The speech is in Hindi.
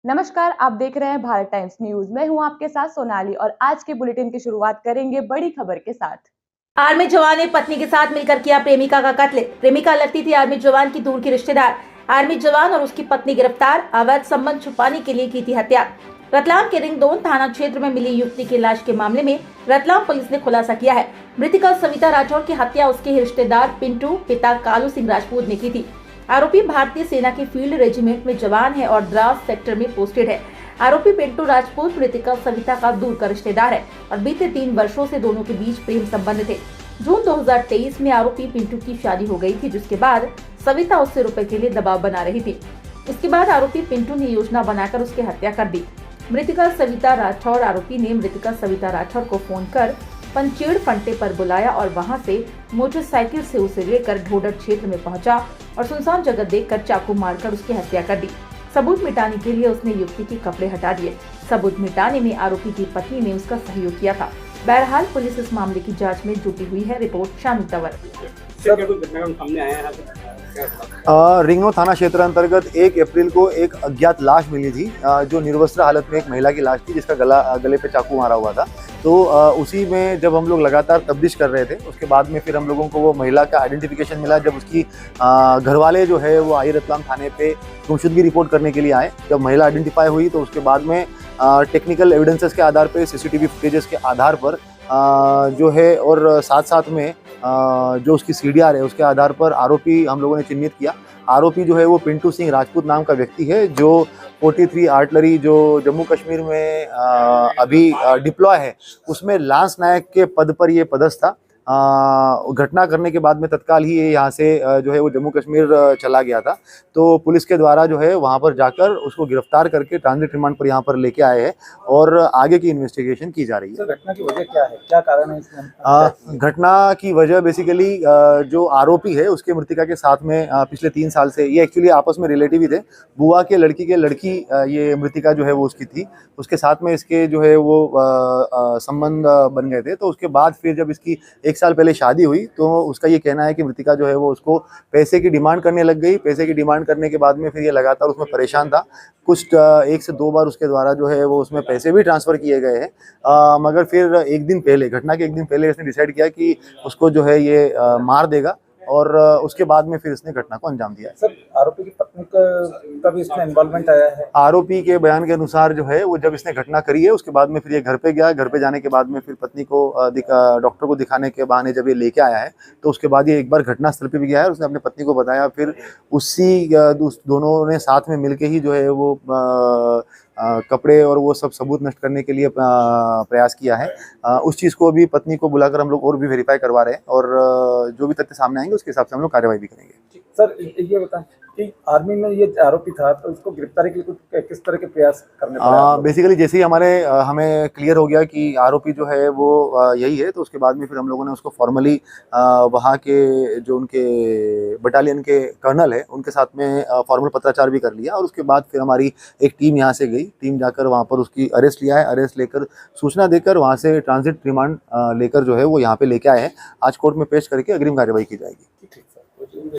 नमस्कार, आप देख रहे हैं भारत टाइम्स न्यूज। मैं हूं आपके साथ सोनाली और आज के बुलेटिन की शुरुआत करेंगे बड़ी खबर के साथ। आर्मी जवान ने पत्नी के साथ मिलकर किया प्रेमिका का कत्ल। प्रेमिका लगती थी आर्मी जवान की दूर की रिश्तेदार। आर्मी जवान और उसकी पत्नी गिरफ्तार। अवैध संबंध छुपाने के लिए की थी हत्या। रतलाम के रिंगदोन थाना क्षेत्र में मिली युवती की लाश के मामले में रतलाम पुलिस ने खुलासा किया है। मृतका सविता राठौर की हत्या उसके रिश्तेदार पिंटू पिता कालू सिंह राजपूत ने की थी। आरोपी भारतीय सेना के फील्ड रेजिमेंट में जवान है और द्रास सेक्टर में पोस्टेड है। आरोपी पिंटू राजपूत मृतका सविता का दूर का रिश्तेदार है और बीते 3 वर्षों से दोनों के बीच प्रेम संबंध थे। जून 2023 में आरोपी पिंटू की शादी हो गई थी, जिसके बाद सविता उससे रुपए के लिए दबाव बना रही थी। इसके बाद आरोपी पिंटू ने योजना बनाकर उसकी हत्या कर दी। मृतका सविता राठौर आरोपी ने मृतका सविता राठौर को फोन कर पंचेड़ फंटे पर बुलाया और वहां से मोटरसाइकिल से उसे लेकर ढोडर क्षेत्र में पहुंचा और सुनसान जगह देखकर चाकू मारकर उसकी हत्या कर दी। सबूत मिटाने के लिए उसने युवती के कपड़े हटा दिए। सबूत मिटाने में आरोपी की पत्नी ने उसका सहयोग किया था। बहरहाल पुलिस इस मामले की जांच में जुटी हुई है। रिपोर्ट शामिल तंवर। रिंगदोन थाना क्षेत्र अंतर्गत 1 अप्रैल को एक अज्ञात लाश मिली थी, जो निर्वस्त्र हालत में एक महिला की लाश थी, जिसका गले पे चाकू मारा हुआ था। तो उसी में जब हम लोग लगातार तफ्तीश कर रहे थे, उसके बाद में फिर हम लोगों को वो महिला का आइडेंटिफिकेशन मिला। जब उसकी घरवाले जो है वो आई रतलाम थाने पे गुमशुदगी रिपोर्ट करने के लिए आए। जब महिला आइडेंटिफाई हुई तो उसके बाद में टेक्निकल एविडेंसेस के आधार पे, सीसीटीवी फुटेजेस के आधार पर जो है और साथ में जो उसकी सीडीआर है उसके आधार पर आरोपी हम लोगों ने चिन्हित किया। आरोपी जो है वो पिंटू सिंह राजपूत नाम का व्यक्ति है, जो 43 आर्टिलरी जो जम्मू कश्मीर में अभी डिप्लॉय है, उसमें लांस नायक के पद पर ये पदस्थ था। घटना करने के बाद में तत्काल ही ये यहाँ से जो है वो जम्मू कश्मीर चला गया था। तो पुलिस के द्वारा जो है वहाँ पर जाकर उसको गिरफ्तार करके ट्रांजिट रिमांड पर यहाँ पर लेके आए हैं और आगे की इन्वेस्टिगेशन की जा रही है। घटना की वजह क्या है, क्या कारण है इसमें? घटना की वजह बेसिकली जो आरोपी है उसके मृतिका के साथ में पिछले 3 साल से ये एक्चुअली आपस में रिलेटिव ही थे। बुआ के लड़की ये मृतिका जो है वो उसकी थी। उसके साथ में इसके जो है वो संबंध बन गए थे। तो उसके बाद फिर जब इसकी 1 साल पहले शादी हुई तो उसका ये कहना है कि मृतिका जो है वो उसको पैसे की डिमांड करने लग गई। पैसे की डिमांड करने के बाद में फिर ये लगातार उसमें परेशान था। कुछ 1 से 2 बार उसके द्वारा जो है वो उसमें पैसे भी ट्रांसफ़र किए गए हैं, मगर फिर एक दिन पहले, घटना के एक दिन पहले इसने डिसाइड किया कि उसको जो है ये मार देगा और उसके बाद में फिर इसने घटना को अंजाम दिया है। सर, आरोपी की पत्नी का भी इसमें इन्वॉल्वमेंट आया है? आरोपी के बयान के अनुसार जो है वो जब इसने घटना करी है उसके बाद में फिर ये घर पे गया। घर पे जाने के बाद में फिर पत्नी को डॉक्टर को दिखाने के बहाने जब ये लेके आया है तो उसके बाद ये एक बार घटनास्थल पे भी गया है और उसने अपनी पत्नी को बताया। फिर उसी दोनों ने साथ में मिलके ही जो है वो कपड़े और वो सब सबूत नष्ट करने के लिए प्रयास किया है। उस चीज़ को भी पत्नी को बुलाकर हम लोग और भी वेरीफाई करवा रहे हैं और जो भी तथ्य सामने आएंगे उसके हिसाब से हम लोग कार्रवाई भी करेंगे। सर, ये बताएं कि आर्मी में ये आरोपी था तो उसको गिरफ्तारी के लिए कुछ किस तरह के प्रयास करने पड़े? बेसिकली जैसे ही हमें क्लियर हो गया कि आरोपी जो है वो यही है, तो उसके बाद में फिर हम लोगों ने उसको फॉर्मली वहाँ के जो उनके बटालियन के कर्नल है उनके साथ में फॉर्मल पत्राचार भी कर लिया और उसके बाद फिर हमारी एक टीम यहाँ से गई। टीम जाकर वहाँ पर उसकी अरेस्ट लिया है। अरेस्ट लेकर सूचना देकर वहाँ से ट्रांजिट रिमांड लेकर जो है वो यहाँ पे लेके आए हैं। आज कोर्ट में पेश करके अग्रिम कार्रवाई की जाएगी।